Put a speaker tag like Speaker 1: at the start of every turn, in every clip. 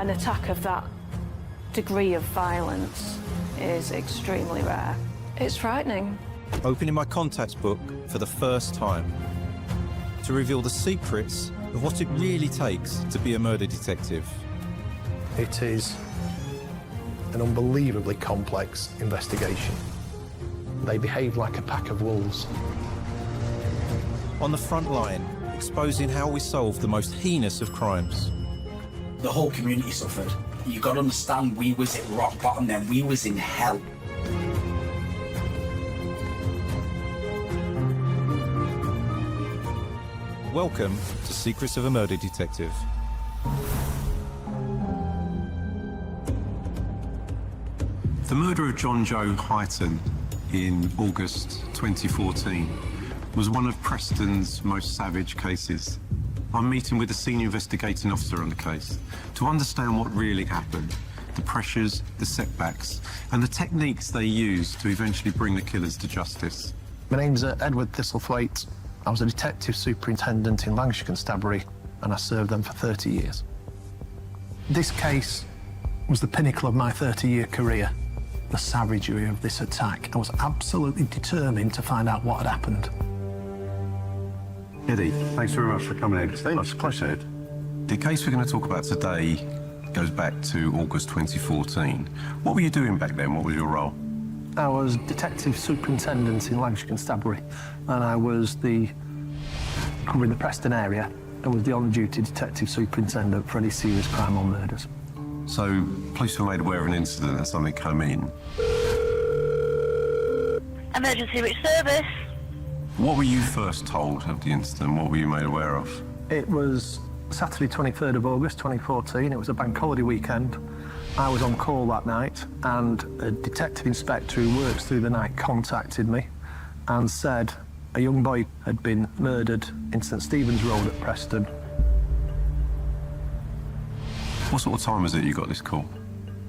Speaker 1: An attack of that degree of violence is extremely rare. It's frightening.
Speaker 2: Opening my contacts book for the first time to reveal the secrets of what it really takes to be a murder detective.
Speaker 3: It is an unbelievably complex investigation. They behave like a pack of wolves.
Speaker 2: On the front line, exposing how we solve the most heinous of crimes.
Speaker 4: The whole community suffered. You got to understand, we was at rock bottom then, we was in hell.
Speaker 2: Welcome to Secrets of a Murder Detective.
Speaker 5: The murder of John Joe Hyton in August 2014 was one of Preston's most savage cases. I'm meeting with a senior investigating officer on the case to understand what really happened, the pressures, the setbacks, and the techniques they used to eventually bring the killers to justice.
Speaker 3: My name's Edward Thistlethwaite. I was a detective superintendent in Lancashire Constabulary, and I served them for 30 years. This case was the pinnacle of my 30-year career. The savagery of this attack. I was absolutely determined to find out what had happened.
Speaker 5: Eddie, thanks very much for coming in. It's very much a pleasure, Ed. The case we're going to talk about today goes back to August 2014. What were you doing back then? What was your role?
Speaker 3: I was detective superintendent in Lancashire Constabulary, and I was covering the Preston area, and was the on-duty detective superintendent for any serious crime or murders.
Speaker 5: So, police were made aware of an incident and something came in.
Speaker 6: Emergency route service.
Speaker 5: What were you first told of the incident? What were you made aware of?
Speaker 3: It was Saturday, 23rd of August, 2014. It was a bank holiday weekend. I was on call that night, and a detective inspector who works through the night contacted me and said a young boy had been murdered in St Stephen's Road at Preston.
Speaker 5: What sort of time was it you got this call?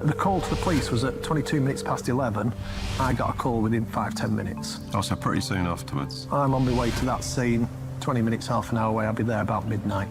Speaker 3: The call to the police was at 22 minutes past 11. I got a call within 5–10 minutes.
Speaker 5: Oh, so pretty soon afterwards.
Speaker 3: I'm on my way to that scene, 20 minutes, half an hour away. I'll be there about midnight.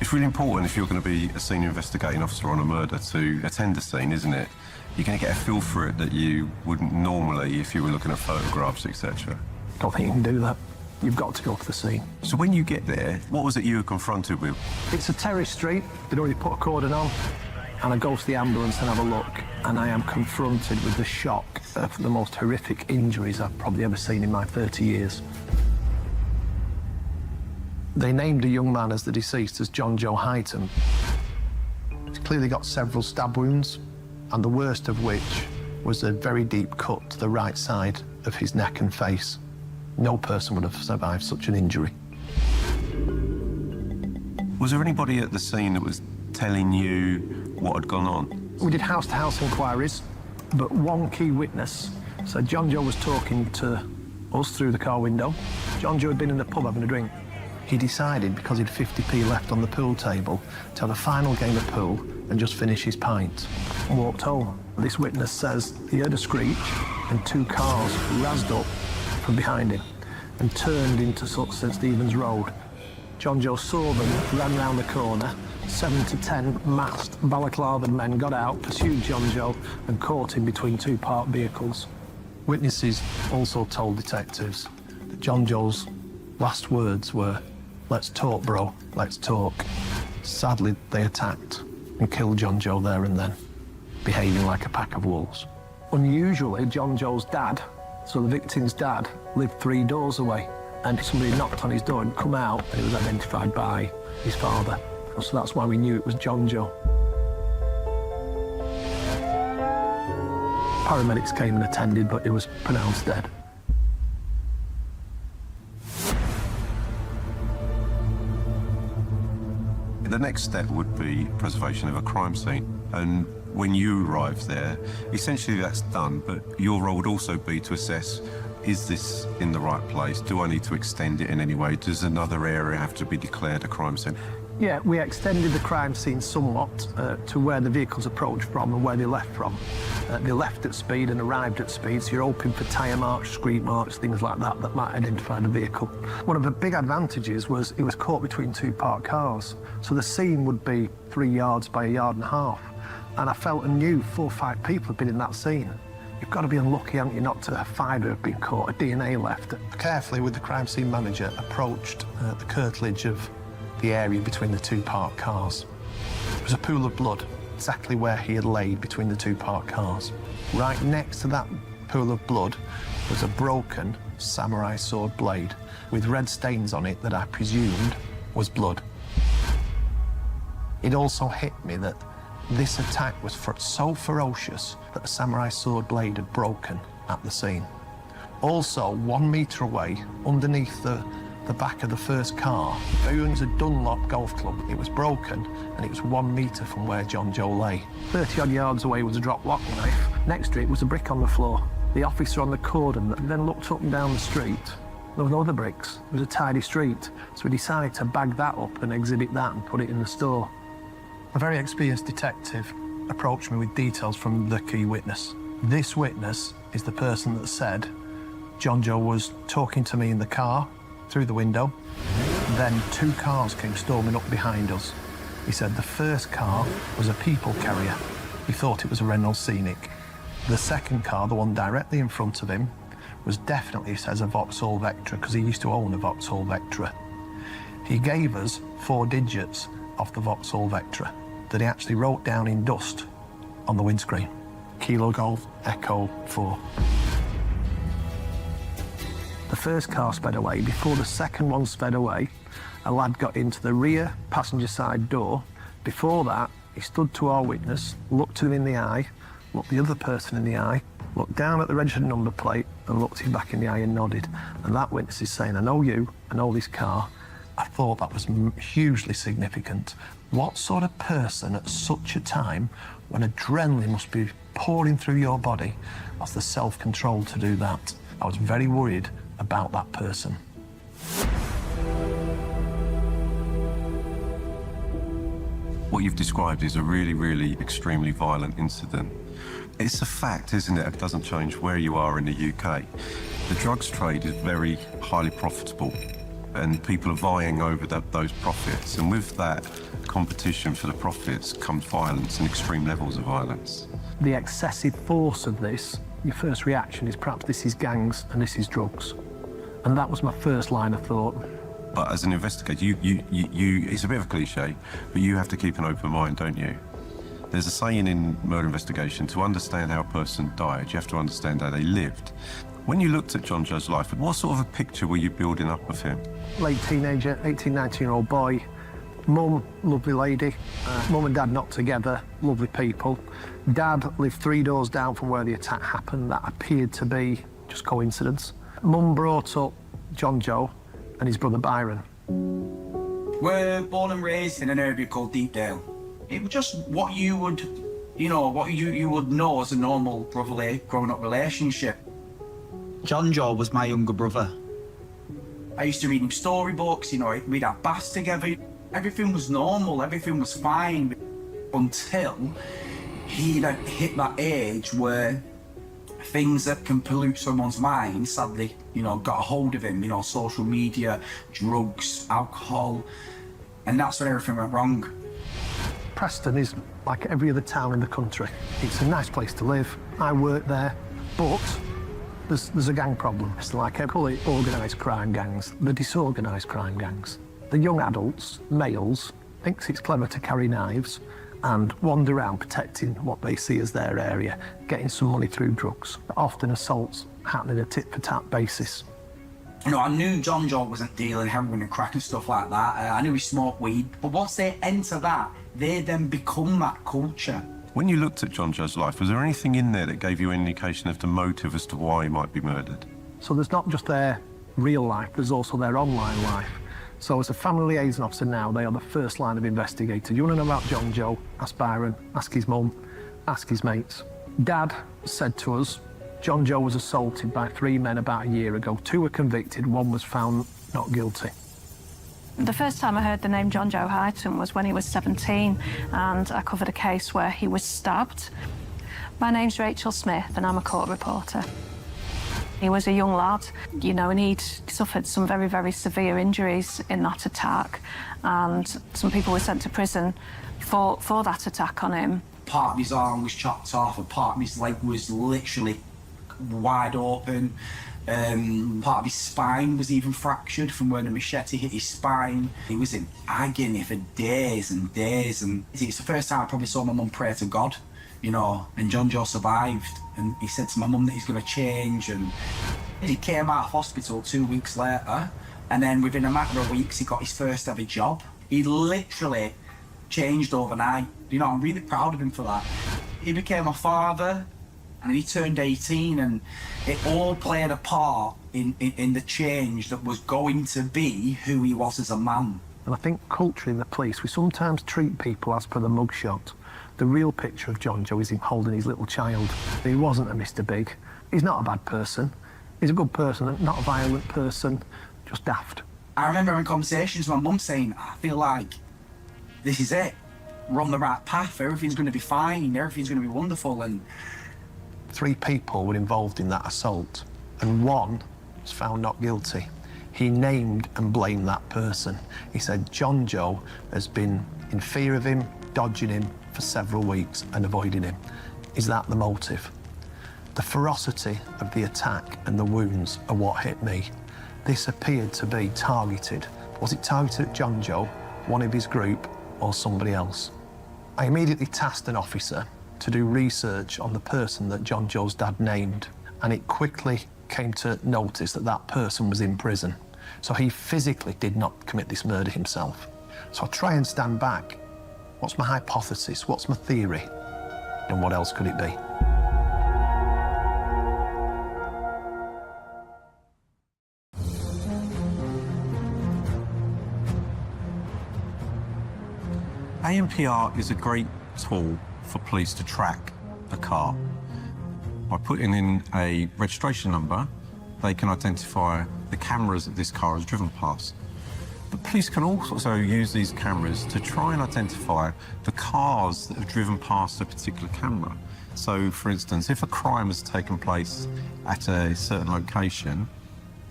Speaker 5: It's really important if you're going to be a senior investigating officer on a murder to attend a scene, isn't it? You're going to get a feel for it that you wouldn't normally if you were looking at photographs, etc.
Speaker 3: I don't think you can do that. You've got to go to the scene.
Speaker 5: So when you get there, what was it you were confronted with?
Speaker 3: It's a terrace street. They'd already put a cordon on. And I go to the ambulance and have a look, and I am confronted with the shock of the most horrific injuries I've probably ever seen in my 30 years. They named a young man as the deceased as John Joe Hyton. He's clearly got several stab wounds, and the worst of which was a very deep cut to the right side of his neck and face. No person would have survived such an injury.
Speaker 5: Was there anybody at the scene that was telling you what had gone on?
Speaker 3: We did house-to-house inquiries, but one key witness said John Joe was talking to us through the car window. John Joe had been in the pub having a drink. He decided, because he'd 50p left on the pool table, to have a final game of pool and just finish his pint, and walked home. This witness says he heard a screech and two cars razzed up from behind him and turned into St Stephen's Road. John Joe saw them, ran round the corner. 7 to 10 masked, balaclavaed men got out, pursued John Joe and caught him between two parked vehicles. Witnesses also told detectives that John Joe's last words were, "Let's talk, bro, let's talk." Sadly, they attacked and killed John Joe there and then, behaving like a pack of wolves. Unusually, John Joe's dad, so the victim's dad, lived 3 doors away, and somebody knocked on his door and come out, and it was identified by his father. So that's why we knew it was John Joe. Paramedics came and attended, but he was pronounced dead.
Speaker 5: The next step would be preservation of a crime scene. And when you arrive there, essentially that's done, but your role would also be to assess, is this in the right place? Do I need to extend it in any way? Does another area have to be declared a crime scene?
Speaker 3: Yeah, we extended the crime scene somewhat to where the vehicles approached from and where they left from. They left at speed and arrived at speed, so you're hoping for tyre marks, screed marks, things like that that might identify the vehicle. One of the big advantages was it was caught between two parked cars, so the scene would be 3 yards by 1.5 yards. And I felt and knew 4 or 5 people had been in that scene. You've got to be unlucky, haven't you, not to find have been caught, a DNA left. Carefully, with the crime scene manager, approached the curtilage of the area between the two parked cars. There was a pool of blood, exactly where he had laid between the two parked cars. Right next to that pool of blood was a broken samurai sword blade with red stains on it that I presumed was blood. It also hit me that this attack was so ferocious that a samurai sword blade had broken at the scene. Also, 1 metre away, underneath the back of the first car, there was a Dunlop golf club. It was broken, and it was 1 metre from where John Joe lay. 30-odd yards away was a drop lock knife. Next to it was a brick on the floor. The officer on the cordon then looked up and down the street. There were no other bricks. It was a tidy street, so we decided to bag that up and exhibit that and put it in the store. A very experienced detective approached me with details from the key witness. This witness is the person that said John Joe was talking to me in the car through the window. Then 2 cars came storming up behind us. He said the first car was a people carrier. He thought it was a Renault Scenic. The second car, the one directly in front of him, was definitely, he says, a Vauxhall Vectra, because he used to own a Vauxhall Vectra. He gave us 4 digits of the Vauxhall Vectra that he actually wrote down in dust on the windscreen. Kilo Golf Echo 4. The first car sped away. Before the second one sped away, a lad got into the rear passenger side door. Before that, he stood to our witness, looked him in the eye, looked the other person in the eye, looked down at the registered number plate and looked him back in the eye and nodded. And that witness is saying, I know you, I know this car. I thought that was hugely significant. What sort of person at such a time, when adrenaline must be pouring through your body, has the self-control to do that? I was very worried about that person.
Speaker 5: What you've described is a really, really extremely violent incident. It's a fact, isn't it? It doesn't change where you are in the UK. The drugs trade is very highly profitable, and people are vying over those profits. And with that competition for the profits comes violence and extreme levels of violence.
Speaker 3: The excessive force of this, your first reaction is perhaps this is gangs and this is drugs. And that was my first line of thought.
Speaker 5: But as an investigator, you it's a bit of a cliche, but you have to keep an open mind, don't you? There's a saying in murder investigation, to understand how a person died, you have to understand how they lived. When you looked at John Joe's life, what sort of a picture were you building up of him?
Speaker 3: Late teenager, 18, 19-year-old boy. Mum, lovely lady. Mum and dad not together, lovely people. Dad lived 3 doors down from where the attack happened. That appeared to be just coincidence. Mum brought up John Joe and his brother Byron.
Speaker 4: We're born and raised in an area called Deepdale. It was just what you would, what you would know as a normal brotherly growing-up relationship.
Speaker 7: John Joe was my younger brother.
Speaker 4: I used to read him storybooks, we'd have baths together. Everything was normal, everything was fine, until he hit that age where things that can pollute someone's mind, sadly, got a hold of him, social media, drugs, alcohol, and that's when everything went wrong.
Speaker 3: Preston is like every other town in the country. It's a nice place to live. I work there, but there's a gang problem. It's like I call it organised crime gangs, the disorganised crime gangs. The young adults, males, thinks it's clever to carry knives and wander around protecting what they see as their area, getting some money through drugs. Often assaults happen on a tit-for-tat basis.
Speaker 4: I knew John Joe wasn't dealing heroin and crack and stuff like that. I knew he smoked weed, but once they enter that, they then become that culture.
Speaker 5: When you looked at John Joe's life, was there anything in there that gave you an indication of the motive as to why he might be murdered?
Speaker 3: So there's not just their real life, there's also their online life. So as a family liaison officer now, they are the first line of investigators. You want to know about John Joe? Ask Byron, ask his mum, ask his mates. Dad said to us, John Joe was assaulted by 3 men about a year ago. 2 were convicted, 1 was found not guilty.
Speaker 1: The first time I heard the name John Joe Hyton was when he was 17, and I covered a case where he was stabbed. My name's Rachel Smith and I'm a court reporter. He was a young lad, you know, and he'd suffered some very, very severe injuries in that attack, and some people were sent to prison for that attack on him.
Speaker 4: Part of his arm was chopped off, and part of his leg was literally wide open. Part of his spine was even fractured from when a machete hit his spine. He was in agony for days and days, and it's the first time I probably saw my mum pray to God, you know, and John Joe survived, and he said to my mum that he's going to change, and he came out of hospital 2 weeks later, and then within a matter of weeks he got his first ever job. He literally changed overnight. You know, I'm really proud of him for that. He became a father, and he turned 18, and it all played a part in the change that was going to be who he was as a man.
Speaker 3: And I think culturally in the police, we sometimes treat people as per the mugshot. The real picture of John Joe is him holding his little child. He wasn't a Mr. Big. He's not a bad person. He's a good person, not a violent person, just daft.
Speaker 4: I remember having conversations with my mum saying, I feel like this is it. We're on the right path. Everything's going to be fine. Everything's going to be wonderful. And
Speaker 3: 3 people were involved in that assault, and 1 was found not guilty. He named and blamed that person. He said John Joe has been in fear of him, dodging him for several weeks and avoiding him. Is that the motive? The ferocity of the attack and the wounds are what hit me. This appeared to be targeted. Was it targeted at John Joe, one of his group, or somebody else? I immediately tasked an officer to do research on the person that John Joe's dad named, and it quickly came to notice that that person was in prison. So he physically did not commit this murder himself. So I try and stand back. What's my hypothesis? What's my theory? And what else could it be?
Speaker 5: ANPR is a great tool for police to track a car. By putting in a registration number, they can identify the cameras that this car has driven past. But police can also use these cameras to try and identify the cars that have driven past a particular camera. So, for instance, if a crime has taken place at a certain location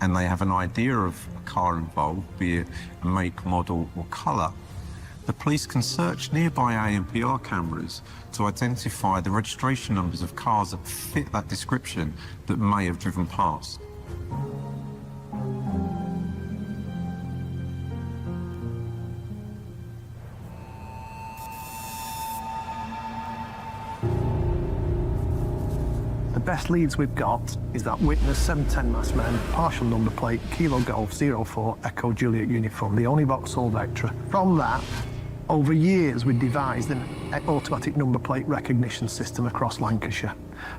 Speaker 5: and they have an idea of a car involved, be it a make, model or colour, the police can search nearby ANPR cameras to identify the registration numbers of cars that fit that description that may have driven past.
Speaker 3: The best leads we've got is that witness 710 masked men, partial number plate, Kilo Golf 04 Echo Juliet uniform, the only Vauxhall Vectra. From that, over years we devised an automatic number plate recognition system across Lancashire.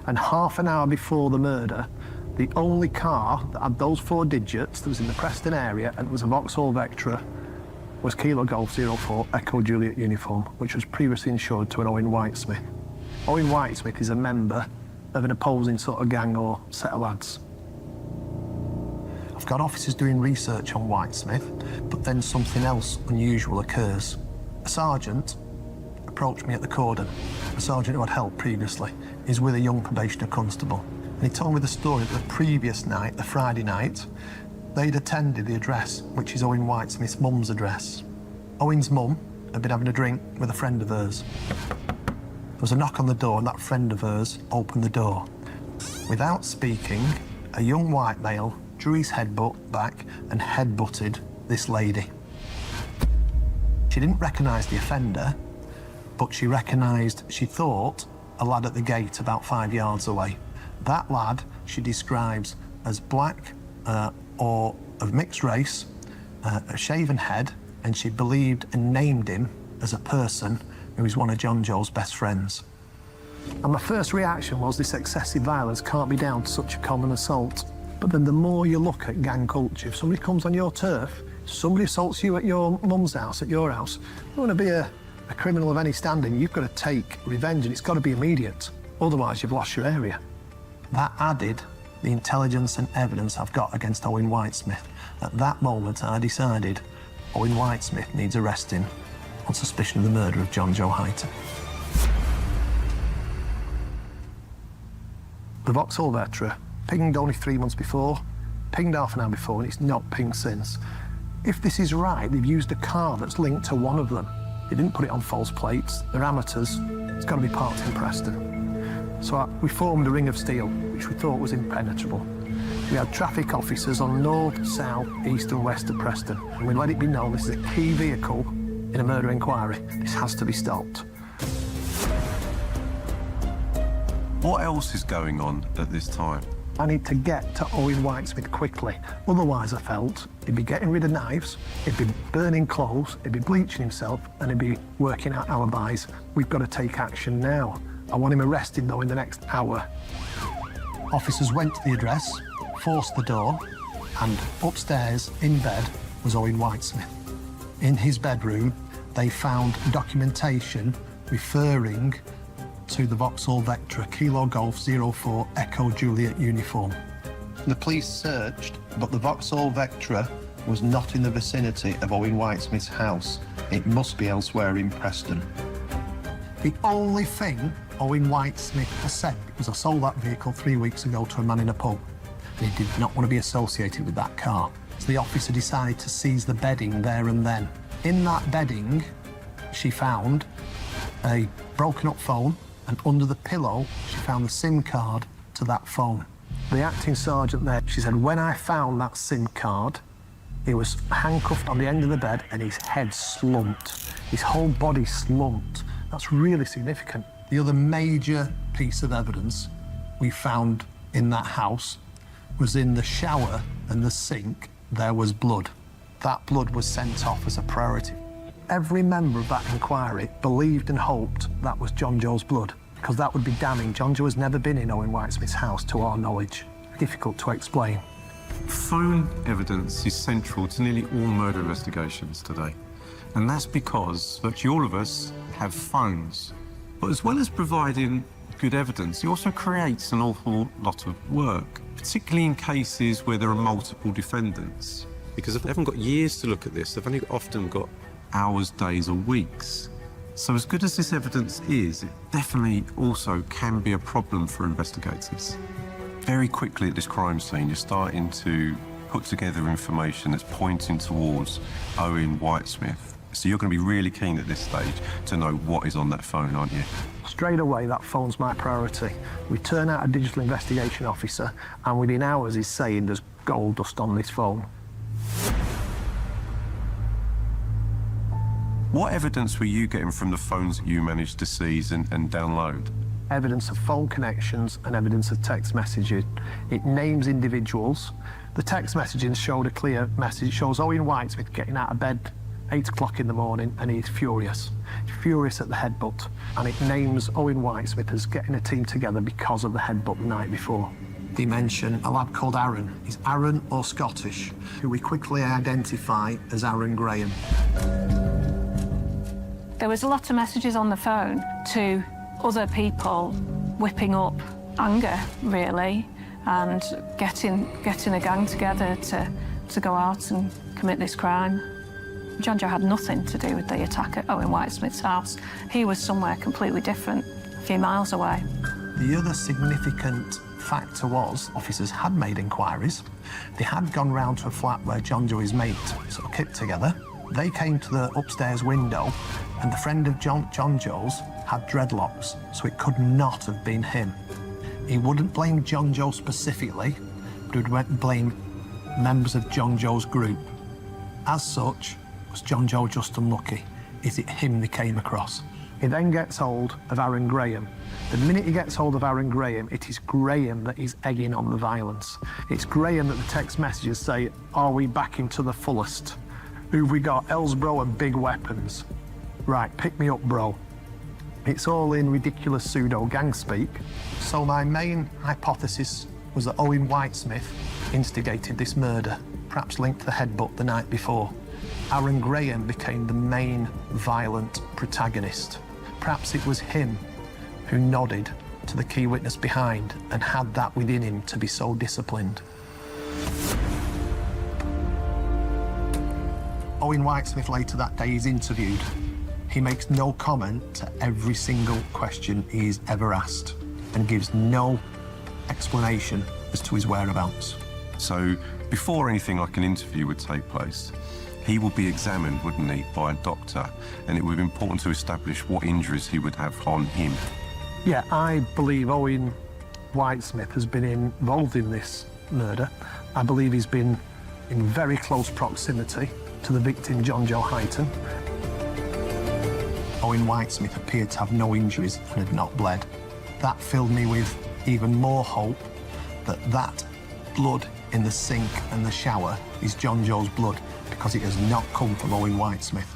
Speaker 3: And half an hour before the murder, the only car that had those 4 digits that was in the Preston area and was a Vauxhall Vectra was Kilo Golf 04 Echo Juliet uniform, which was previously insured to an Owen Whitesmith. Owen Whitesmith is a member of an opposing sort of gang or set of lads. I've got officers doing research on Whitesmith, but then something else unusual occurs. A sergeant approached me at the cordon. A sergeant who had helped previously is with a young probationer constable. And he told me the story that the previous night, the Friday night, they'd attended the address, which is Owen Whitesmith's mum's address. Owen's mum had been having a drink with a friend of hers. There was a knock on the door, and that friend of hers opened the door. Without speaking, a young white male drew his headbutt back and headbutted this lady. She didn't recognise the offender, but she thought, a lad at the gate about 5 yards away. That lad she describes as black or of mixed race, a shaven head, and she believed and named him as a person who is one of John Joe's best friends. And my first reaction was this excessive violence can't be down to such a common assault. But then the more you look at gang culture, if somebody comes on your turf, somebody assaults you at your mum's house, at your house, you want to be a criminal of any standing, you've got to take revenge, and it's got to be immediate. Otherwise, you've lost your area. That added the intelligence and evidence I've got against Owen Whitesmith. At that moment, I decided Owen Whitesmith needs arresting on suspicion of the murder of John Joe Hyton. The Vauxhall Vectra pinged only 3 months before, pinged half an hour before, and it's not pinged since. If this is right, they've used a car that's linked to one of them. They didn't put it on false plates. They're amateurs. It's got to be parked in Preston. So we formed a ring of steel, which we thought was impenetrable. We had traffic officers on north, south, east and west of Preston. And we let it be known this is a key vehicle in a murder inquiry. This has to be stopped.
Speaker 5: What else is going on at this time?
Speaker 3: I need to get to Owen Whitesmith quickly. Otherwise, I felt, he'd be getting rid of knives, he'd be burning clothes, he'd be bleaching himself, and he'd be working out alibis. We've got to take action now. I want him arrested, though, in the next hour. Officers went to the address, forced the door, and upstairs, in bed, was Owen Whitesmith. In his bedroom, they found documentation referring to the Vauxhall Vectra Kilo Golf 04 Echo Juliet uniform. The police searched, but the Vauxhall Vectra was not in the vicinity of Owen Whitesmith's house. It must be elsewhere in Preston. The only thing Owen Whitesmith has said was, I sold that vehicle 3 weeks ago to a man in a pub. And he did not want to be associated with that car. So the officer decided to seize the bedding there and then. In that bedding, she found a broken up phone, and under the pillow, she found the SIM card to that phone. The acting sergeant there, she said, when I found that SIM card, he was handcuffed on the end of the bed and his head slumped. His whole body slumped. That's really significant. The other major piece of evidence we found in that house was in the shower and the sink, there was blood. That blood was sent off as a priority. Every member of that inquiry believed and hoped that was John Joe's blood, because that would be damning. John Joe has never been in Owen Whitesmith's house, to our knowledge. Difficult to explain.
Speaker 5: Phone evidence is central to nearly all murder investigations today. And that's because virtually all of us have phones. But as well as providing good evidence, it also creates an awful lot of work, particularly in cases where there are multiple defendants. Because if they haven't got years to look at this, they've only often got hours, days or weeks. So as good as this evidence is, it definitely also can be a problem for investigators. Very quickly at this crime scene, you're starting to put together information that's pointing towards Owen Whitesmith. So you're going to be really keen at this stage to know what is on that phone, aren't you?
Speaker 3: Straight away, that phone's my priority. We turn out a digital investigation officer, and within hours he's saying there's gold dust on this phone.
Speaker 5: What evidence were you getting from the phones that you managed to seize and download?
Speaker 3: Evidence of phone connections and evidence of text messaging. It names individuals. The text messaging showed a clear message. It shows Owen Whitesmith getting out of bed 8 o'clock in the morning, and he's furious. He's furious at the headbutt. And it names Owen Whitesmith as getting a team together because of the headbutt the night before. They mention a lad called Aaron. He's Aaron or Scottish, who we quickly identify as Aaron Graham.
Speaker 1: There was a lot of messages on the phone to other people whipping up anger, really, and getting a gang together to go out and commit this crime. John Joe had nothing to do with the attack at Owen Whitesmith's house. He was somewhere completely different, a few miles away.
Speaker 3: The other significant factor was officers had made inquiries. They had gone round to a flat where John Joe, his mate, sort of kept together. They came to the upstairs window, and the friend of John Joe's had dreadlocks, so it could not have been him. He wouldn't blame John Joe specifically, but he would blame members of John Joe's group. As such, was John Joe just unlucky? Is it him they came across? He then gets hold of Aaron Graham. The minute he gets hold of Aaron Graham, it is Graham that is egging on the violence. It's Graham that the text messages say, are we back into the fullest? Who've we got? Ellsbro and big weapons. Right, pick me up, bro. It's all in ridiculous pseudo-gang speak. So my main hypothesis was that Owen Whitesmith instigated this murder, perhaps linked to the headbutt the night before. Aaron Graham became the main violent protagonist. Perhaps it was him who nodded to the key witness behind and had that within him to be so disciplined. Owen Whitesmith later that day is interviewed. He makes no comment to every single question he is ever asked and gives no explanation as to his whereabouts.
Speaker 5: So before anything like an interview would take place, he would be examined, wouldn't he, by a doctor, and it would be important to establish what injuries he would have on him.
Speaker 3: Yeah, I believe Owen Whitesmith has been involved in this murder. I believe he's been in very close proximity to the victim, John Joe Hyton. Owen Whitesmith appeared to have no injuries and had not bled. That filled me with even more hope that blood in the sink and the shower is John Joe's blood, because it has not come from Owen Whitesmith.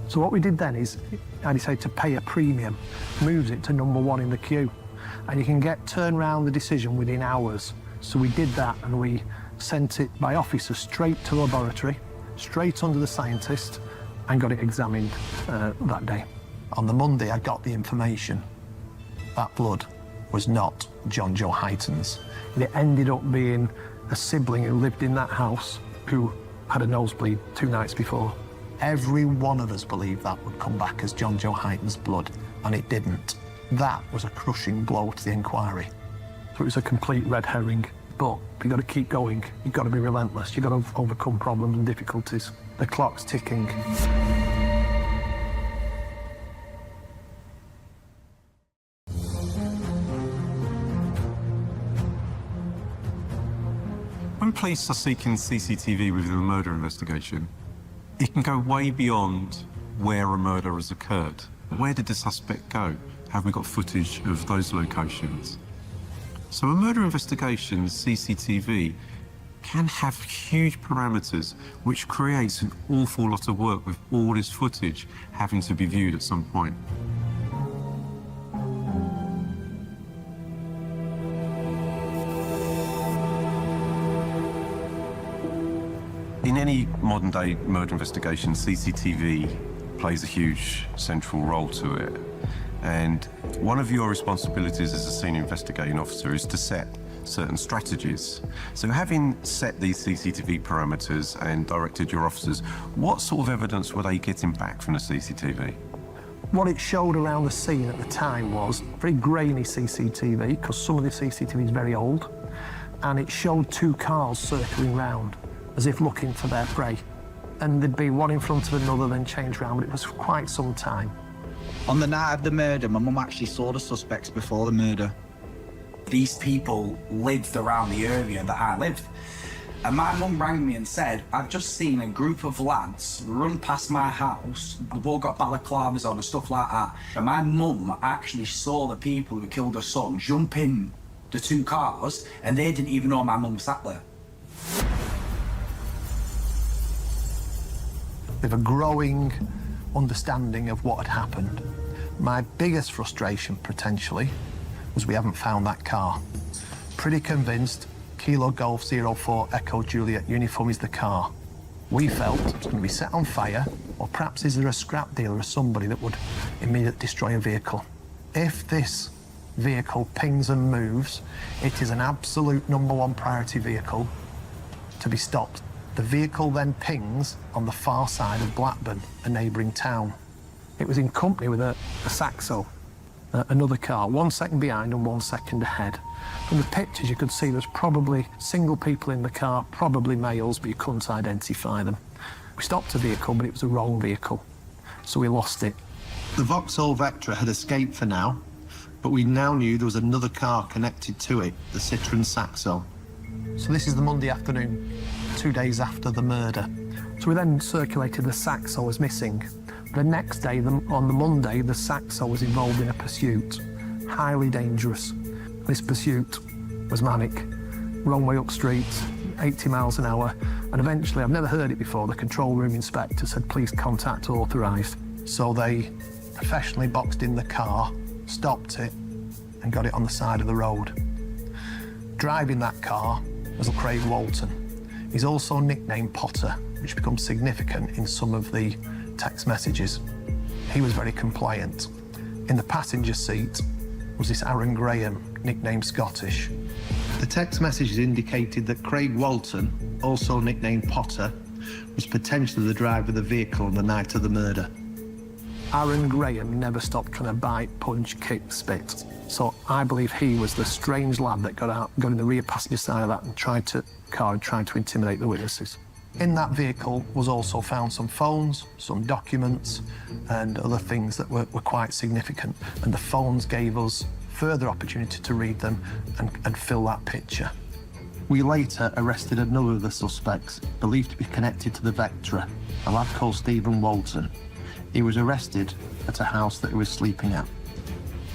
Speaker 3: So what we did then is, I decided to pay a premium, moves it to number 1 in the queue, and you can turn round the decision within hours. So we did that, and we sent it by officer straight to the laboratory, straight under the scientist, and got it examined that day. On the Monday, I got the information that blood was not John Joe Hyton's. It ended up being a sibling who lived in that house who had a nosebleed 2 nights before. Every one of us believed that would come back as John Joe Hyton's blood, and it didn't. That was a crushing blow to the inquiry. So it was a complete red herring. But you've got to keep going. You've got to be relentless. You've got to overcome problems and difficulties. The clock's ticking.
Speaker 5: When police are seeking CCTV within a murder investigation, it can go way beyond where a murder has occurred. Where did the suspect go? Have we got footage of those locations? So a murder investigation, CCTV, can have huge parameters, which creates an awful lot of work with all this footage having to be viewed at some point. In any modern-day murder investigation, CCTV plays a huge central role to it. And one of your responsibilities as a senior investigating officer is to set certain strategies. So having set these CCTV parameters and directed your officers, what sort of evidence were they getting back from the CCTV?
Speaker 3: What it showed around the scene at the time was very grainy CCTV, because some of the CCTV is very old, and it showed 2 cars circling round as if looking for their prey. And there'd be one in front of another, then change round, but it was quite some time.
Speaker 7: On the night of the murder, my mum actually saw the suspects before the murder.
Speaker 4: These people lived around the area that I lived. And my mum rang me and said, I've just seen a group of lads run past my house. They've all got balaclavas on and stuff like that. And my mum actually saw the people who killed her son jump in the 2 cars, and they didn't even know my mum sat there.
Speaker 3: With a growing understanding of what had happened. My biggest frustration, potentially, was we haven't found that car. Pretty convinced Kilo Golf 04 Echo Juliet uniform is the car. We felt it was going to be set on fire, or perhaps is there a scrap dealer or somebody that would immediately destroy a vehicle. If this vehicle pings and moves, it is an absolute #1 priority vehicle to be stopped. The vehicle then pings on the far side of Blackburn, a neighbouring town. It was in company with a Saxo, another car, 1 second behind and 1 second ahead. From the pictures, you could see there's probably single people in the car, probably males, but you couldn't identify them. We stopped the vehicle, but it was the wrong vehicle, so we lost it.
Speaker 8: The Vauxhall Vectra had escaped for now, but we now knew there was another car connected to it, the Citroen Saxo.
Speaker 3: So this is the Monday afternoon, 2 days after the murder. So we then circulated the Saxo as missing. The next day, on the Monday, the Saxo was involved in a pursuit, highly dangerous. This pursuit was manic, wrong way up streets, 80 miles an hour, and eventually, I've never heard it before, the control room inspector said, please contact authorised. So they professionally boxed in the car, stopped it, and got it on the side of the road. Driving that car was Craig Walton. He's also nicknamed Potter, which becomes significant in some of the text messages. He was very compliant. In the passenger seat was this Aaron Graham, nicknamed Scottish.
Speaker 8: The text messages indicated that Craig Walton, also nicknamed Potter, was potentially the driver of the vehicle on the night of the murder.
Speaker 3: Aaron Graham never stopped trying to bite, punch, kick, spit. So I believe he was the strange lad that got in the rear passenger side of that and tried to intimidate the witnesses. In that vehicle was also found some phones, some documents, and other things that were quite significant. And the phones gave us further opportunity to read them and fill that picture.
Speaker 8: We later arrested another of the suspects, believed to be connected to the Vectra, a lad called Stephen Walton. He was arrested at a house that he was sleeping at.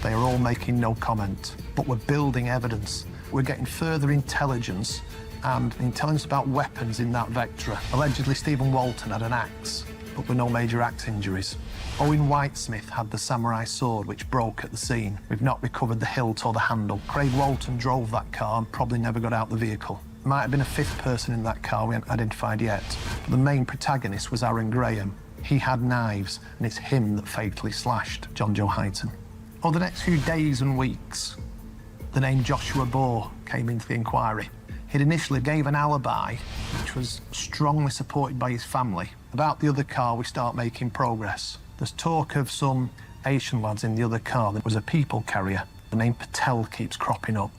Speaker 3: They are all making no comment, but we're building evidence. We're getting further intelligence and intelligence about weapons in that Vectra. Allegedly, Stephen Walton had an axe, but with no major axe injuries. Owen Whitesmith had the samurai sword, which broke at the scene. We've not recovered the hilt or the handle. Craig Walton drove that car and probably never got out the vehicle. Might have been a fifth person in that car we haven't identified yet. But the main protagonist was Aaron Graham. He had knives, and it's him that fatally slashed John Joe Hyton. Over the next few days and weeks, the name Joshua Bohr came into the inquiry. He'd initially gave an alibi, which was strongly supported by his family. About the other car, we start making progress. There's talk of some Asian lads in the other car. There was a people carrier. The name Patel keeps cropping up.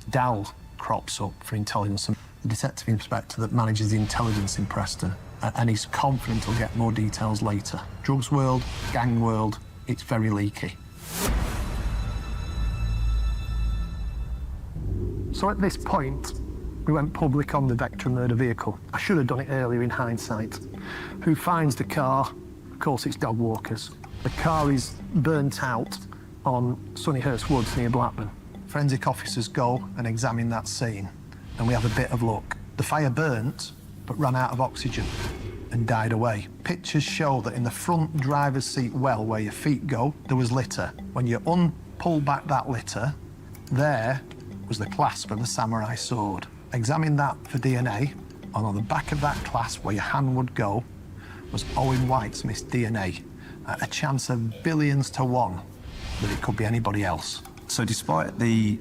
Speaker 3: Dal crops up for intelligence. And the detective inspector that manages the intelligence in Preston, and he's confident he'll get more details later. Drugs world, gang world, it's very leaky. So at this point, we went public on the Vectra murder vehicle. I should have done it earlier in hindsight. Who finds the car? Of course, it's dog walkers. The car is burnt out on Sunnyhurst Woods near Blackburn. Forensic officers go and examine that scene, and we have a bit of luck. The fire burnt, but ran out of oxygen and died away. Pictures show that in the front driver's seat well, where your feet go, there was litter. When you pull back that litter, there was the clasp of the samurai sword. Examine that for DNA, and on the back of that clasp, where your hand would go, was Owen Whitesmith's DNA. A chance of billions to one that it could be anybody else.
Speaker 5: So despite the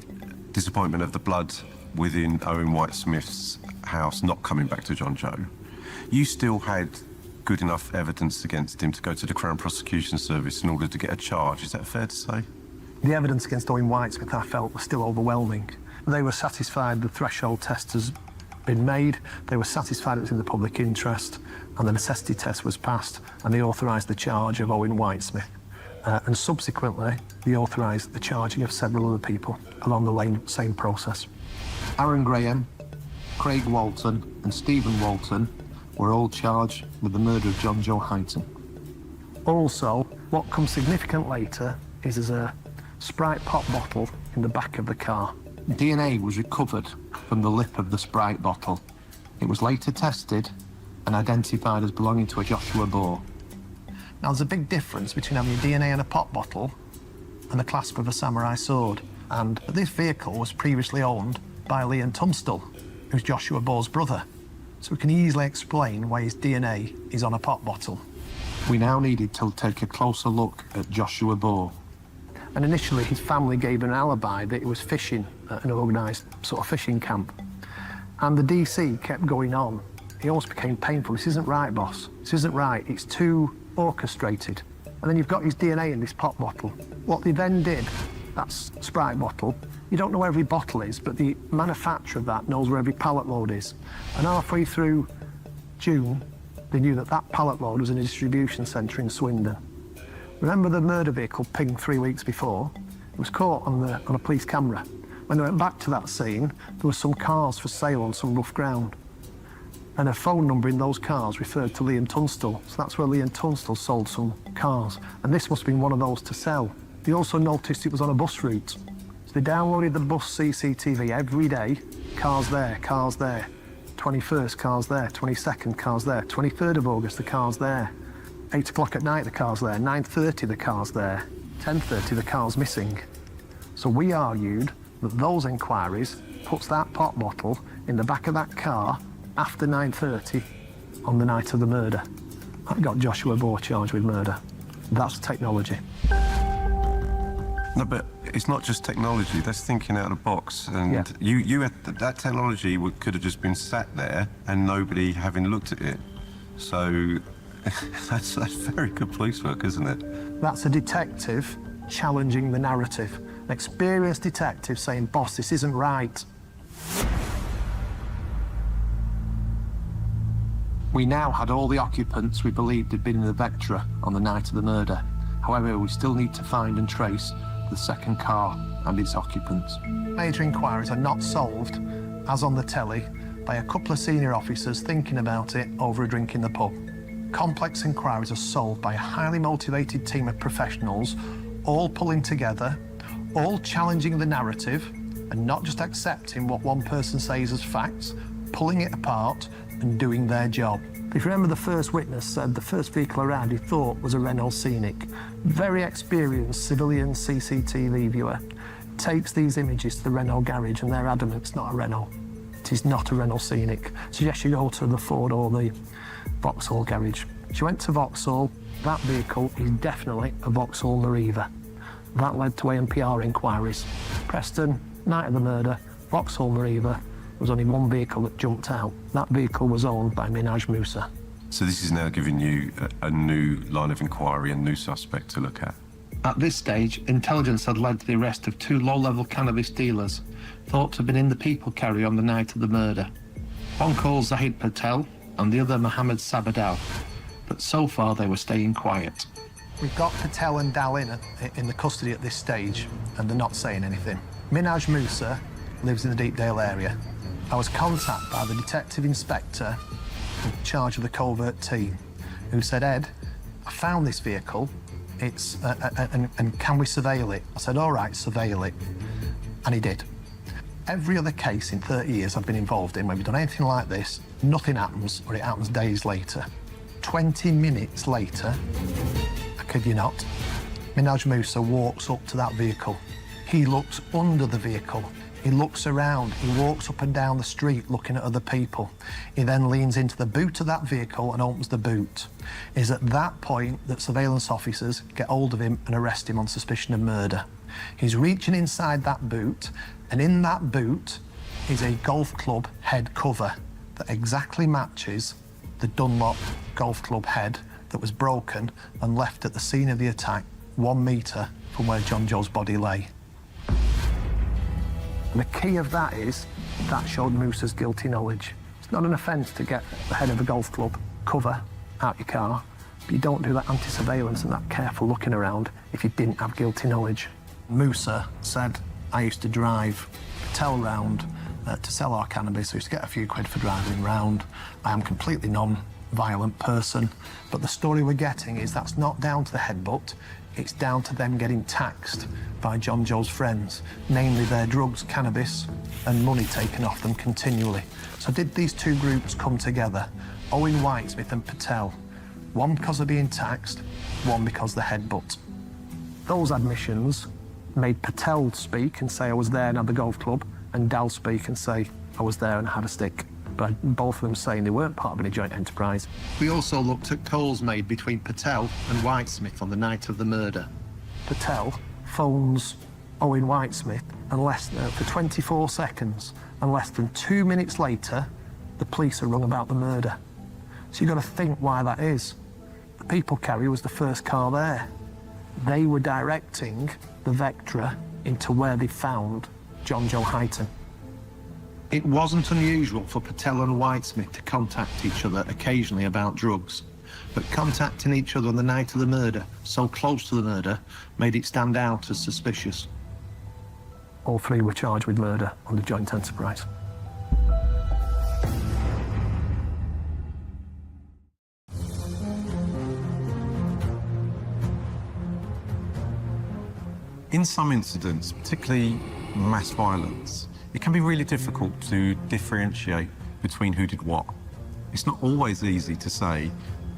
Speaker 5: disappointment of the blood within Owen Whitesmith's house not coming back to John Joe, you still had good enough evidence against him to go to the Crown Prosecution Service in order to get a charge. Is that fair to say?
Speaker 3: The evidence against Owen Whitesmith, I felt, was still overwhelming. They were satisfied the threshold test has been made, they were satisfied it was in the public interest, and the necessity test was passed, and they authorised the charge of Owen Whitesmith. And subsequently, they authorised the charging of several other people along the same process.
Speaker 8: Aaron Graham, Craig Walton and Stephen Walton were all charged with the murder of John Joe Hyton.
Speaker 3: Also, what comes significant later is there's a Sprite pop bottle in the back of the car.
Speaker 8: DNA was recovered from the lip of the Sprite bottle. It was later tested and identified as belonging to a Joshua Bohr.
Speaker 3: Now, there's a big difference between having your DNA in a pop bottle and the clasp of a samurai sword. And this vehicle was previously owned by Leon Tunstall, who's Joshua Bohr's brother. So we can easily explain why his DNA is on a pop bottle.
Speaker 8: We now needed to take a closer look at Joshua Bohr.
Speaker 3: And initially, his family gave an alibi that he was fishing at an organised sort of fishing camp. And the DC kept going on. It almost became painful. This isn't right, boss. This isn't right. It's too orchestrated. And then you've got his DNA in this pop bottle. What they then did, that Sprite bottle, you don't know where every bottle is, but the manufacturer of that knows where every pallet load is. And halfway through June, they knew that that pallet load was in a distribution centre in Swindon. Remember the murder vehicle pinged 3 weeks before? It was caught on a police camera. When they went back to that scene, there were some cars for sale on some rough ground. And a phone number in those cars referred to Liam Tunstall. So that's where Liam Tunstall sold some cars. And this must have been one of those to sell. They also noticed it was on a bus route. So they downloaded the bus CCTV every day. Cars there, cars there. 21st, cars there. 22nd, cars there. 23rd of August, the car's there. 8 o'clock at night, the car's there. 9:30, the car's there. 10:30, the car's missing. So we argued that those inquiries puts that pop bottle in the back of that car after 9:30 on the night of the murder. That got Joshua Bohr charged with murder. That's technology.
Speaker 5: No, but it's not just technology, that's thinking out of the box. And
Speaker 3: Yeah.
Speaker 5: you had, that technology could have just been sat there and nobody having looked at it. So That's very good police work, isn't it?
Speaker 3: That's a detective challenging the narrative. An experienced detective saying, boss, this isn't right.
Speaker 8: We now had all the occupants we believed had been in the Vectra on the night of the murder. However, we still need to find and trace the second car and its occupants.
Speaker 3: Major inquiries are not solved, as on the telly, by a couple of senior officers thinking about it over a drink in the pub. Complex inquiries are solved by a highly motivated team of professionals, all pulling together, all challenging the narrative, and not just accepting what one person says as facts, pulling it apart and doing their job. If you remember, the first witness said the first vehicle around he thought was a Renault Scenic. Very experienced civilian CCTV viewer takes these images to the Renault garage and they're adamant it's not a Renault. It is not a Renault Scenic. Suggest you go to the Ford or the Vauxhall garage. She went to Vauxhall. That vehicle is definitely a Vauxhall Mariva. That led to ANPR inquiries. Preston, night of the murder, Vauxhall Mariva. There was only one vehicle that jumped out. That vehicle was owned by Minhaj Musa.
Speaker 5: So this is now giving you a new line of inquiry, a new suspect to look at.
Speaker 8: At this stage, intelligence had led to the arrest of 2 low-level cannabis dealers thought to have been in the people carrier on the night of the murder. One called Zahid Patel and the other Mohammed Sabadal, but so far they were staying quiet.
Speaker 3: We've got Patel and Dal in the custody at this stage, and they're not saying anything. Minhaj Musa lives in the Deepdale area. I was contacted by the detective inspector in charge of the covert team, who said, Ed, I found this vehicle, and can we surveil it? I said, all right, surveil it. And he did. Every other case in 30 years I've been involved in, when we've done anything like this, nothing happens, or it happens days later. 20 minutes later, I kid you not, Minhaj Musa walks up to that vehicle. He looks under the vehicle. He looks around. He walks up and down the street looking at other people. He then leans into the boot of that vehicle and opens the boot. It is at that point that surveillance officers get hold of him and arrest him on suspicion of murder. He's reaching inside that boot, and in that boot is a golf club head cover that exactly matches the Dunlop golf club head that was broken and left at the scene of the attack 1 metre from where John Joe's body lay. And the key of that is that showed Musa's guilty knowledge. It's not an offence to get the head of a golf club cover out your car, but you don't do that anti-surveillance and that careful looking around if you didn't have guilty knowledge. Musa said, I used to drive Patel round to sell our cannabis. I used to get a few quid for driving him round. I am completely non-violent person, but the story we're getting is that's not down to the headbutt. It's down to them getting taxed by John Joe's friends, namely their drugs, cannabis, and money taken off them continually. So did these two groups come together, Owen Whitesmith and Patel, one because of being taxed, one because of the headbutt? Those admissions made Patel speak and say I was there and had the golf club, and Dal speak and say I was there and had a stick. But both of them saying they weren't part of any joint enterprise.
Speaker 8: We also looked at calls made between Patel and Whitesmith on the night of the murder.
Speaker 3: Patel phones Owen Whitesmith and for 24 seconds, and less than 2 minutes later, the police are rung about the murder. So you've got to think why that is. The people carrier was the first car there. They were directing the Vectra into where they found John Joe Hyten.
Speaker 8: It wasn't unusual for Patel and Whitesmith to contact each other occasionally about drugs, but contacting each other on the night of the murder, so close to the murder, made it stand out as suspicious.
Speaker 3: All three were charged with murder under joint enterprise.
Speaker 5: In some incidents, particularly mass violence, it can be really difficult to differentiate between who did what. It's not always easy to say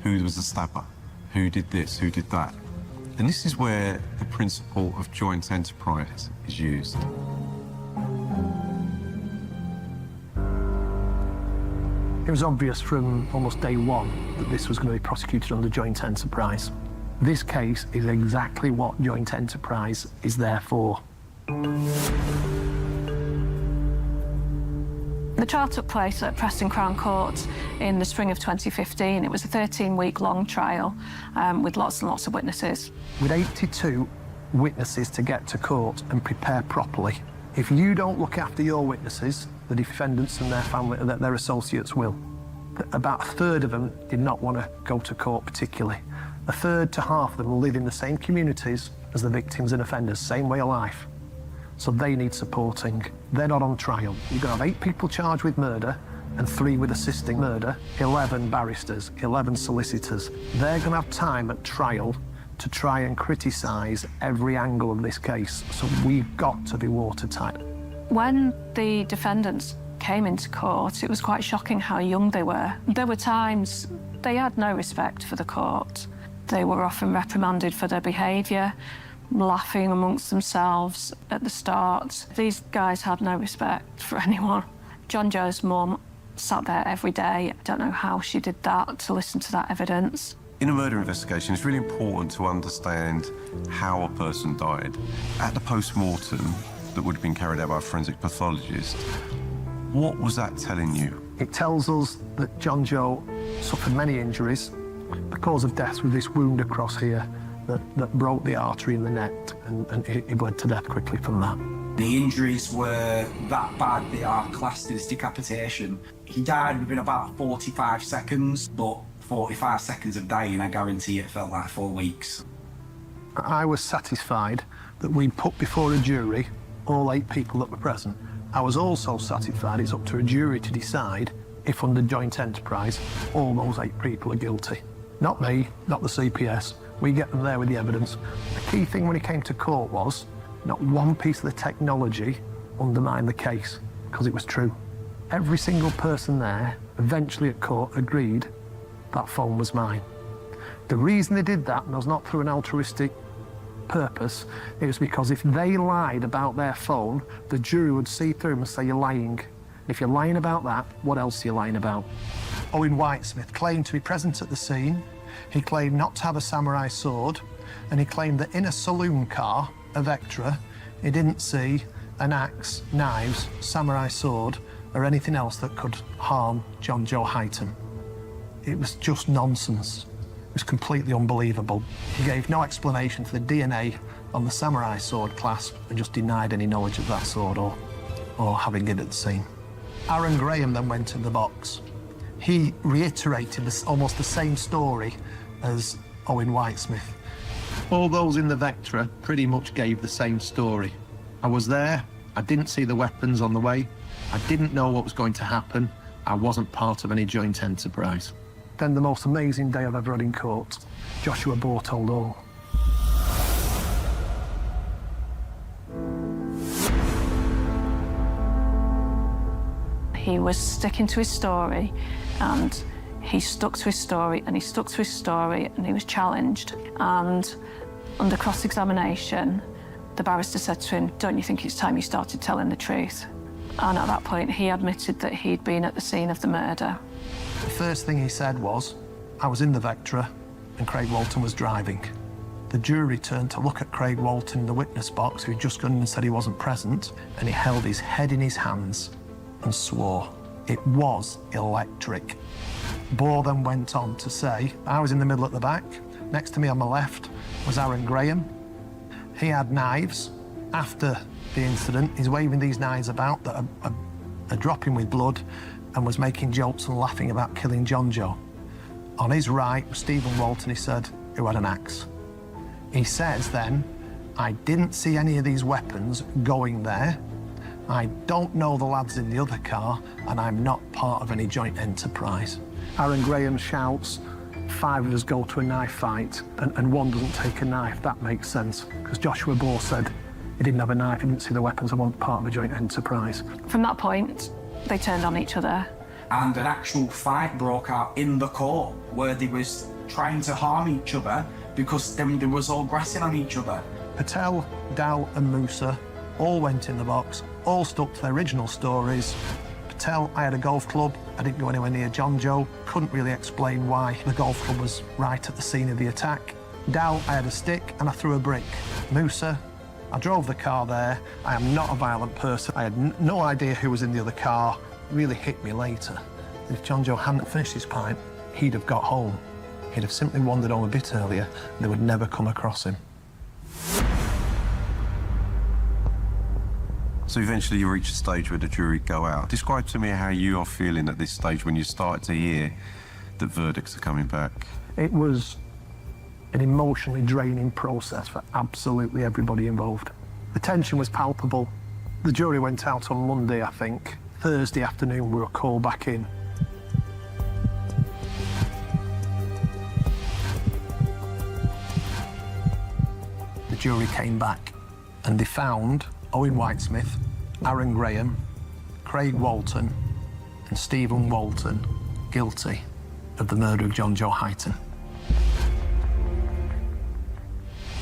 Speaker 5: who was the stabber, who did this, who did that. And this is where the principle of joint enterprise is used.
Speaker 3: It was obvious from almost day one that this was going to be prosecuted under joint enterprise. This case is exactly what joint enterprise is there for.
Speaker 1: The trial took place at Preston Crown Court in the spring of 2015. It was a 13-week-long trial with lots and lots of witnesses.
Speaker 3: With 82 witnesses to get to court and prepare properly, if you don't look after your witnesses, the defendants and their family, their associates will. About a third of them did not want to go to court particularly. A third to half of them live in the same communities as the victims and offenders, same way of life. So they need supporting. They're not on trial. You're going to have 8 people charged with murder and 3 with assisting murder, 11 barristers, 11 solicitors. They're going to have time at trial to try and criticise every angle of this case. So we've got to be watertight.
Speaker 1: When the defendants came into court, it was quite shocking how young they were. There were times they had no respect for the court. They were often reprimanded for their behaviour, laughing amongst themselves at the start. These guys had no respect for anyone. John Joe's mum sat there every day. I don't know how she did that, to listen to that evidence.
Speaker 5: In a murder investigation, it's really important to understand how a person died. At the post-mortem that would have been carried out by a forensic pathologist, what was that telling you?
Speaker 3: It tells us that John Joe suffered many injuries. The cause of death was this wound across here that broke the artery in the neck, and he bled to death quickly from that.
Speaker 4: The injuries were that bad, they are classed as decapitation. He died within about 45 seconds, but 45 seconds of dying, I guarantee it felt like 4 weeks.
Speaker 3: I was satisfied that we put before a jury all 8 people that were present. I was also satisfied it's up to a jury to decide if, under joint enterprise, all those 8 people are guilty. Not me, not the CPS. We get them there with the evidence. The key thing when it came to court was not one piece of the technology undermined the case, because it was true. Every single person there, eventually at court, agreed that phone was mine. The reason they did that was not through an altruistic purpose. It was because if they lied about their phone, the jury would see through them and say, you're lying. If you're lying about that, what else are you lying about? Owen Whitesmith claimed to be present at the scene. He claimed not to have a samurai sword, and he claimed that in a saloon car, a Vectra, he didn't see an axe, knives, samurai sword, or anything else that could harm John Joe Hyten. It was just nonsense. It was completely unbelievable. He gave no explanation for the DNA on the samurai sword clasp and just denied any knowledge of that sword or having it at the scene. Aaron Graham then went in the box. He reiterated almost the same story as Owen Whitesmith. All those in the Vectra pretty much gave the same story. I was there, I didn't see the weapons on the way, I didn't know what was going to happen, I wasn't part of any joint enterprise. Then the most amazing day I've ever had in court, Joshua Bohr told all.
Speaker 1: He was sticking to his story, and he stuck to his story, and he stuck to his story, and he was challenged. And under cross-examination, the barrister said to him, don't you think it's time you started telling the truth? And at that point, he admitted that he'd been at the scene of the murder.
Speaker 3: The first thing he said was, I was in the Vectra and Craig Walton was driving. The jury turned to look at Craig Walton in the witness box, who'd just gone in and said he wasn't present, and he held his head in his hands and swore. It was electric. Bohr then went on to say, I was in the middle at the back. Next to me on my left was Aaron Graham. He had knives. After the incident, he's waving these knives about that are dropping with blood and was making jokes and laughing about killing John Joe. On his right was Stephen Walton, he said, who had an axe. He says then, I didn't see any of these weapons going there. I don't know the lads in the other car, and I'm not part of any joint enterprise. Aaron Graham shouts, 5 of us go to a knife fight, and 1 doesn't take a knife. That makes sense, because Joshua Bohr said he didn't have a knife, he didn't see the weapons, and wasn't part of a joint enterprise.
Speaker 1: From that point, they turned on each other.
Speaker 4: And an actual fight broke out in the court where they was trying to harm each other because then they was all grassing on each other.
Speaker 3: Patel, Dal and Musa all went in the box, all stuck to their original stories. Patel, I had a golf club, I didn't go anywhere near John Joe, couldn't really explain why the golf club was right at the scene of the attack. Dal, I had a stick and I threw a brick. Musa, I drove the car there, I am not a violent person, I had no idea who was in the other car, really hit me later. If John Joe hadn't finished his pint, he'd have got home. He'd have simply wandered home a bit earlier, and they would never come across him.
Speaker 5: So eventually you reach a stage where the jury go out. Describe to me how you are feeling at this stage when you start to hear that verdicts are coming back.
Speaker 3: It was an emotionally draining process for absolutely everybody involved. The tension was palpable. The jury went out on Monday, I think. Thursday afternoon, we were called back in. The jury came back and they found Owen Whitesmith, Aaron Graham, Craig Walton and Stephen Walton guilty of the murder of John Joe Hyton.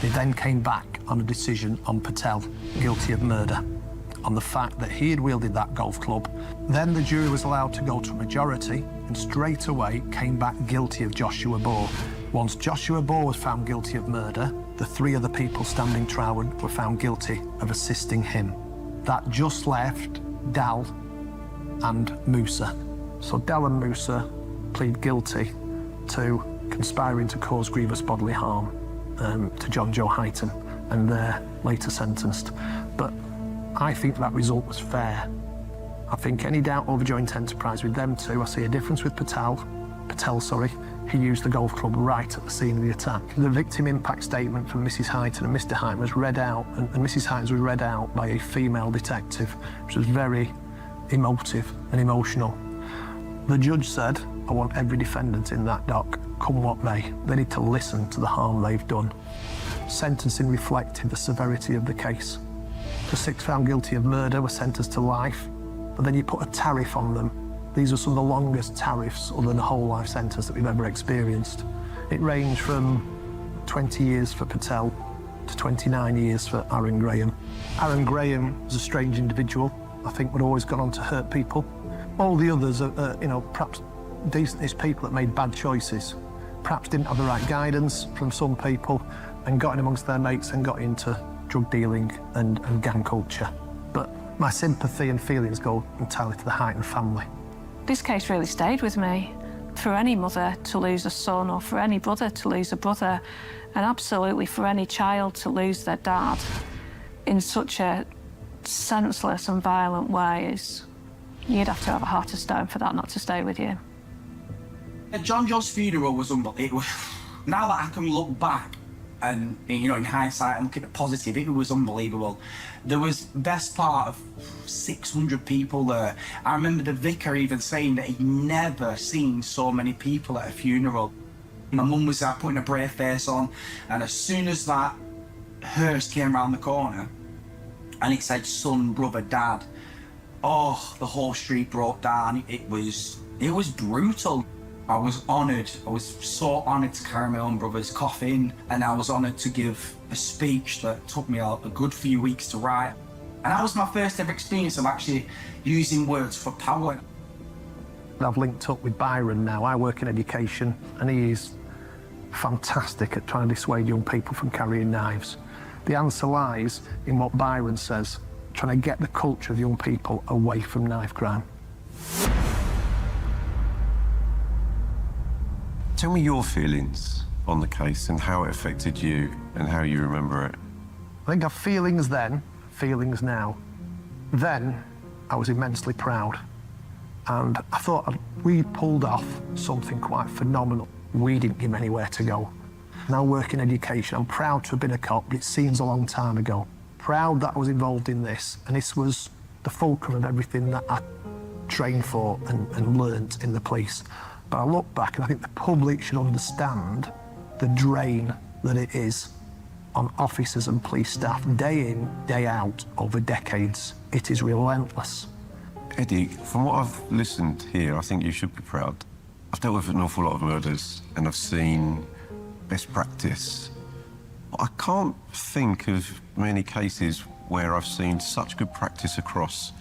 Speaker 3: They then came back on a decision on Patel, guilty of murder, on the fact that he had wielded that golf club. Then the jury was allowed to go to a majority and straight away came back guilty of Joshua Bohr. Once Joshua Bohr was found guilty of murder, the three other people standing trial were found guilty of assisting him. That just left Dal and Musa. So Dal and Musa plead guilty to conspiring to cause grievous bodily harm to John Joe Hyton, and they're later sentenced. But I think that result was fair. I think any doubt over joint enterprise with them two, I see a difference with Patel, he used the golf club right at the scene of the attack. The victim impact statement from Mrs. Hyton and Mr. Hyton was read out, and Mrs. Hyton was read out by a female detective, which was very emotive and emotional. The judge said, I want every defendant in that dock, come what may. They need to listen to the harm they've done. Sentencing reflected the severity of the case. The six found guilty of murder were sentenced to life, but then you put a tariff on them. These were some of the longest tariffs other than a whole life sentence that we've ever experienced. It ranged from 20 years for Patel to 29 years for Aaron Graham. Aaron Graham was a strange individual. I think would always gone on to hurt people. All the others are, perhaps decentish people that made bad choices, perhaps didn't have the right guidance from some people and got in amongst their mates and got into drug dealing and gang culture. But my sympathy and feelings go entirely to the Hyton family.
Speaker 1: This case really stayed with me. For any mother to lose a son, or for any brother to lose a brother, and absolutely for any child to lose their dad in such a senseless and violent way, you'd have to have a heart of stone for that not to stay with you.
Speaker 4: John Joe's funeral was unbelievable. Now that I can look back and, in hindsight and look at the positive, it was unbelievable. There was best part of 600 people there. I remember the vicar even saying that he'd never seen so many people at a funeral. My mum was there putting a brave face on, and as soon as that hearse came around the corner and it said son, brother, dad, oh, the whole street broke down. It was brutal. I was honoured. I was so honoured to carry my own brother's coffin, and I was honoured to give a speech that took me a good few weeks to write. And that was my first ever experience of actually using words for power.
Speaker 3: I've linked up with Byron now. I work in education, and he is fantastic at trying to dissuade young people from carrying knives. The answer lies in what Byron says, trying to get the culture of young people away from knife crime.
Speaker 5: Tell me your feelings on the case and how it affected you and how you remember it.
Speaker 3: I think I've feelings then, feelings now. Then, I was immensely proud. And I thought we pulled off something quite phenomenal. We didn't give anywhere to go. Now I work in education. I'm proud to have been a cop, but it seems a long time ago. Proud that I was involved in this, and this was the fulcrum of everything that I trained for and learnt in the police. But I look back and I think the public should understand the drain that it is on officers and police staff day in, day out over decades. It is relentless.
Speaker 5: Eddie, from what I've listened here, I think you should be proud. I've dealt with an awful lot of murders and I've seen best practice. I can't think of many cases where I've seen such good practice across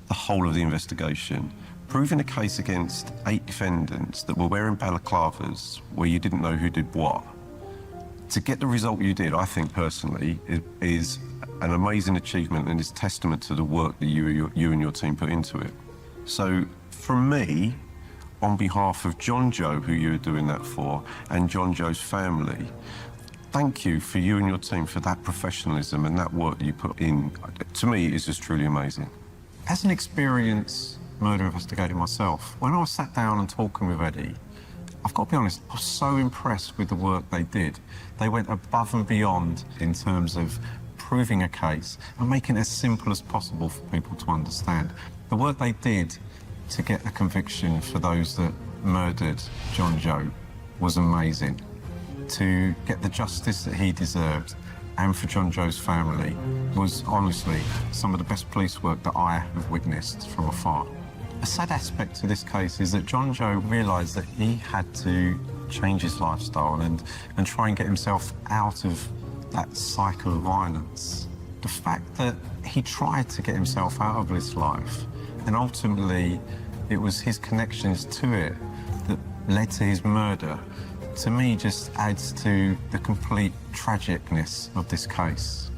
Speaker 5: the whole of the investigation. Proving a case against 8 defendants that were wearing balaclavas where you didn't know who did what. To get the result you did, I think personally, is an amazing achievement and is testament to the work that you and your team put into it. So, from me, on behalf of John Joe, who you were doing that for, and John Joe's family, thank you for you and your team for that professionalism and that work that you put in. To me, it is just truly amazing. As an experienced murder investigator myself, when I was sat down and talking with Eddie, I've got to be honest, I was so impressed with the work they did. They went above and beyond in terms of proving a case and making it as simple as possible for people to understand. The work they did to get a conviction for those that murdered John Joe was amazing. To get the justice that he deserved and for John Joe's family was honestly some of the best police work that I have witnessed from afar. A sad aspect to this case is that John Joe realised that he had to change his lifestyle and try and get himself out of that cycle of violence. The fact that he tried to get himself out of this life and ultimately it was his connections to it that led to his murder, to me just adds to the complete tragicness of this case.